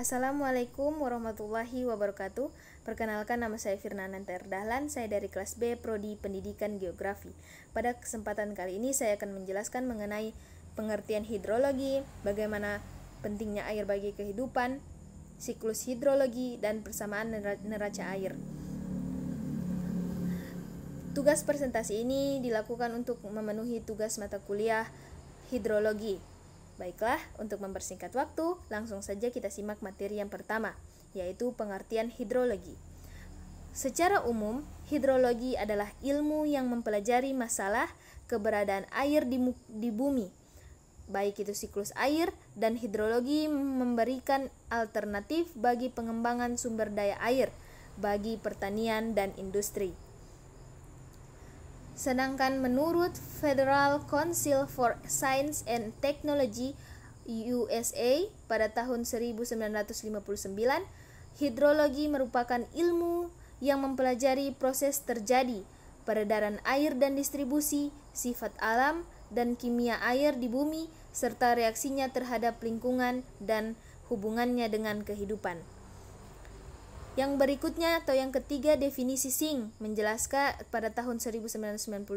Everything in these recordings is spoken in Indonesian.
Assalamualaikum warahmatullahi wabarakatuh. Perkenalkan, nama saya Firnananta Dahlan. Saya dari kelas B Prodi Pendidikan Geografi. Pada kesempatan kali ini saya akan menjelaskan mengenai pengertian hidrologi, bagaimana pentingnya air bagi kehidupan, siklus hidrologi, dan persamaan neraca air. Tugas presentasi ini dilakukan untuk memenuhi tugas mata kuliah hidrologi. Baiklah, untuk mempersingkat waktu, langsung saja kita simak materi yang pertama, yaitu pengertian hidrologi. Secara umum, hidrologi adalah ilmu yang mempelajari masalah keberadaan air di bumi, baik itu siklus air, dan hidrologi memberikan alternatif bagi pengembangan sumber daya air bagi pertanian dan industri. Sedangkan menurut Federal Council for Science and Technology USA pada tahun 1959, hidrologi merupakan ilmu yang mempelajari proses terjadi peredaran air dan distribusi, sifat alam dan kimia air di bumi, serta reaksinya terhadap lingkungan dan hubungannya dengan kehidupan. Yang berikutnya atau yang ketiga, definisi Singh menjelaskan pada tahun 1992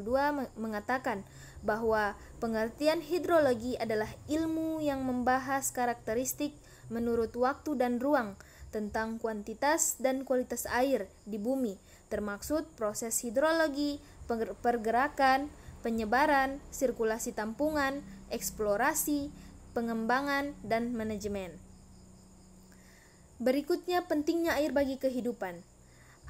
mengatakan bahwa pengertian hidrologi adalah ilmu yang membahas karakteristik menurut waktu dan ruang tentang kuantitas dan kualitas air di bumi, termaksud proses hidrologi, pergerakan, penyebaran, sirkulasi tampungan, eksplorasi, pengembangan, dan manajemen. Berikutnya, pentingnya air bagi kehidupan.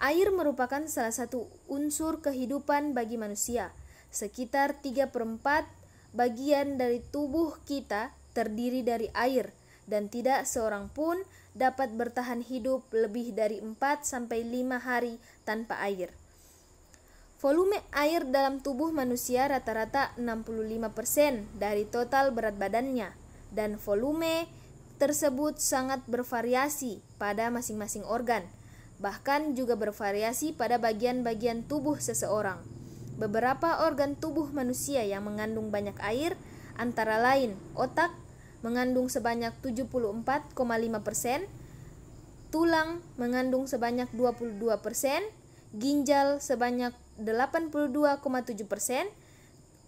Air merupakan salah satu unsur kehidupan bagi manusia. Sekitar 3/4 bagian dari tubuh kita terdiri dari air, dan tidak seorang pun dapat bertahan hidup lebih dari 4-5 hari tanpa air. Volume air dalam tubuh manusia rata-rata 65% dari total berat badannya, dan volume tersebut sangat bervariasi pada masing-masing organ, bahkan juga bervariasi pada bagian-bagian tubuh seseorang. Beberapa organ tubuh manusia yang mengandung banyak air antara lain otak mengandung sebanyak 74,5%, tulang mengandung sebanyak 22%, ginjal sebanyak 82,7%,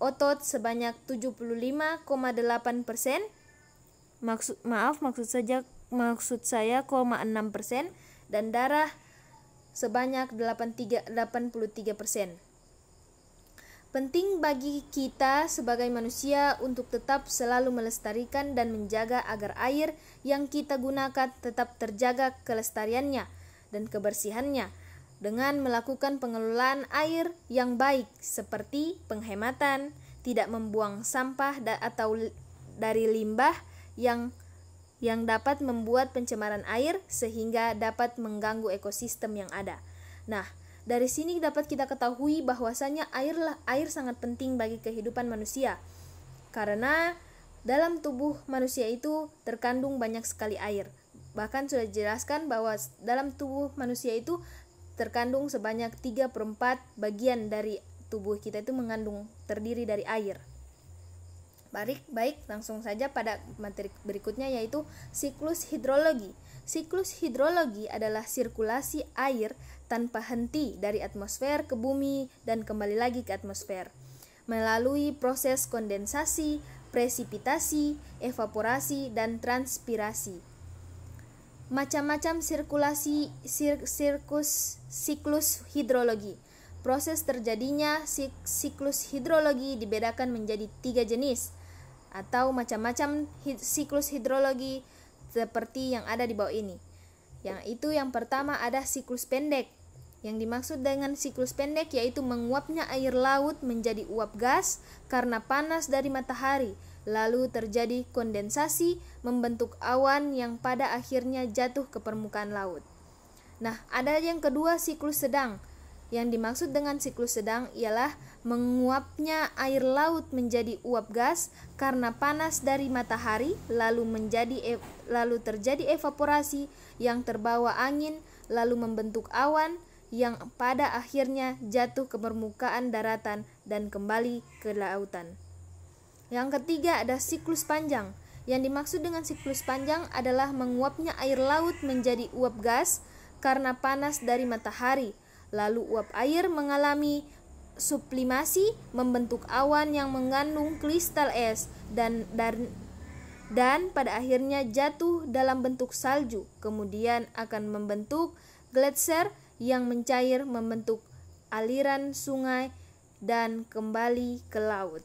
otot sebanyak 75,8%, maksud saya 0,6%, dan darah sebanyak 83%. Penting bagi kita sebagai manusia untuk tetap selalu melestarikan dan menjaga agar air yang kita gunakan tetap terjaga kelestariannya dan kebersihannya dengan melakukan pengelolaan air yang baik seperti penghematan, tidak membuang sampah atau dari limbah yang dapat membuat pencemaran air sehingga dapat mengganggu ekosistem yang ada. Nah, dari sini dapat kita ketahui bahwasanya air sangat penting bagi kehidupan manusia, karena dalam tubuh manusia itu terkandung banyak sekali air. Bahkan sudah dijelaskan bahwa dalam tubuh manusia itu terkandung sebanyak 3/4 bagian dari tubuh kita itu terdiri dari air. Baik, langsung saja pada materi berikutnya, yaitu siklus hidrologi. Siklus hidrologi adalah sirkulasi air tanpa henti dari atmosfer ke bumi dan kembali lagi ke atmosfer melalui proses kondensasi, presipitasi, evaporasi, dan transpirasi. Macam-macam siklus hidrologi. Proses terjadinya siklus hidrologi dibedakan menjadi 3 jenis atau macam-macam siklus hidrologi seperti yang ada di bawah ini. Yang pertama ada siklus pendek. Yang dimaksud dengan siklus pendek yaitu menguapnya air laut menjadi uap gas karena panas dari matahari, lalu terjadi kondensasi membentuk awan yang pada akhirnya jatuh ke permukaan laut. Nah, ada yang kedua, siklus sedang. Yang dimaksud dengan siklus sedang ialah menguapnya air laut menjadi uap gas karena panas dari matahari, lalu terjadi evaporasi yang terbawa angin, lalu membentuk awan yang pada akhirnya jatuh ke permukaan daratan dan kembali ke lautan. Yang ketiga ada siklus panjang. Yang dimaksud dengan siklus panjang adalah menguapnya air laut menjadi uap gas karena panas dari matahari. Lalu uap air mengalami sublimasi membentuk awan yang mengandung kristal es dan pada akhirnya jatuh dalam bentuk salju. Kemudian akan membentuk gletser yang mencair membentuk aliran sungai dan kembali ke laut.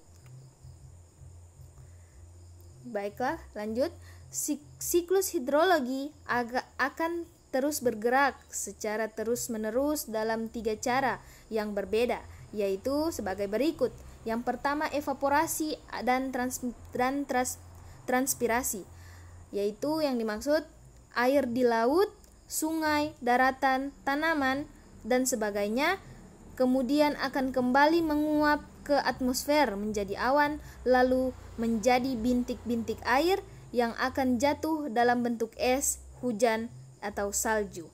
Baiklah, lanjut. Siklus hidrologi akan terus bergerak secara terus-menerus dalam 3 cara yang berbeda, yaitu sebagai berikut. Yang pertama, evaporasi dan transpirasi, yaitu yang dimaksud air di laut, sungai, daratan, tanaman, dan sebagainya, kemudian akan kembali menguap ke atmosfer menjadi awan, lalu menjadi bintik-bintik air yang akan jatuh dalam bentuk es, hujan, atau salju.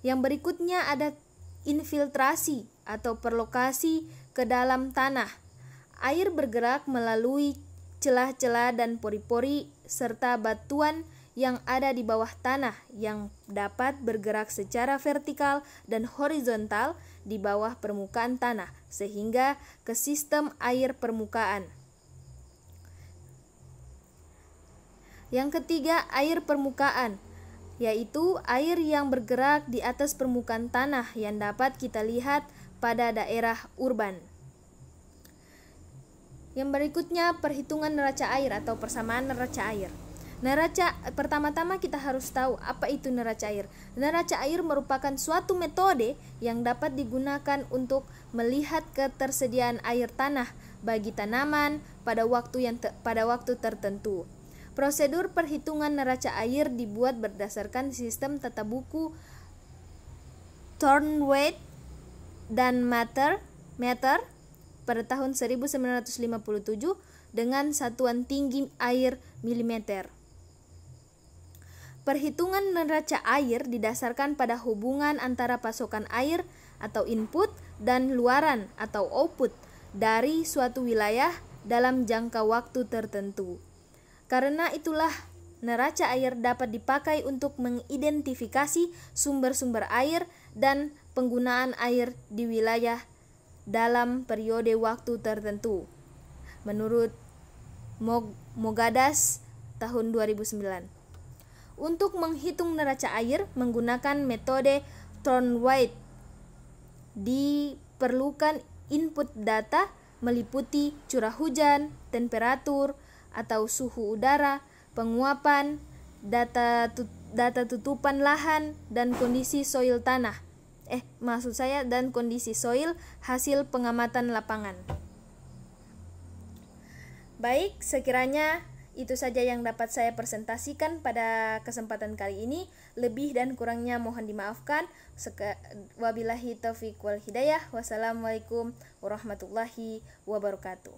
Yang berikutnya ada infiltrasi atau perlokasi ke dalam tanah. Air bergerak melalui celah-celah dan pori-pori serta batuan yang ada di bawah tanah yang dapat bergerak secara vertikal dan horizontal di bawah permukaan tanah sehingga ke sistem air permukaan. Yang ketiga, air permukaan, yaitu air yang bergerak di atas permukaan tanah yang dapat kita lihat pada daerah urban. Yang berikutnya, perhitungan neraca air atau persamaan neraca air. Pertama-tama kita harus tahu apa itu neraca air. Neraca air merupakan suatu metode yang dapat digunakan untuk melihat ketersediaan air tanah bagi tanaman pada waktu tertentu. Prosedur perhitungan neraca air dibuat berdasarkan sistem tata buku Thornweight dan meter pada tahun 1957 dengan satuan tinggi air milimeter. Perhitungan neraca air didasarkan pada hubungan antara pasokan air atau input dan luaran atau output dari suatu wilayah dalam jangka waktu tertentu. Karena itulah neraca air dapat dipakai untuk mengidentifikasi sumber-sumber air dan penggunaan air di wilayah dalam periode waktu tertentu. Menurut Mogadas tahun 2009. Untuk menghitung neraca air menggunakan metode Thornweight diperlukan input data meliputi curah hujan, temperatur atau suhu udara, penguapan, data tutupan lahan dan kondisi soil tanah. Dan kondisi soil hasil pengamatan lapangan. Baik, sekiranya itu saja yang dapat saya presentasikan pada kesempatan kali ini. Lebih dan kurangnya mohon dimaafkan. Wabillahi taufiq wal hidayah. Wassalamualaikum warahmatullahi wabarakatuh.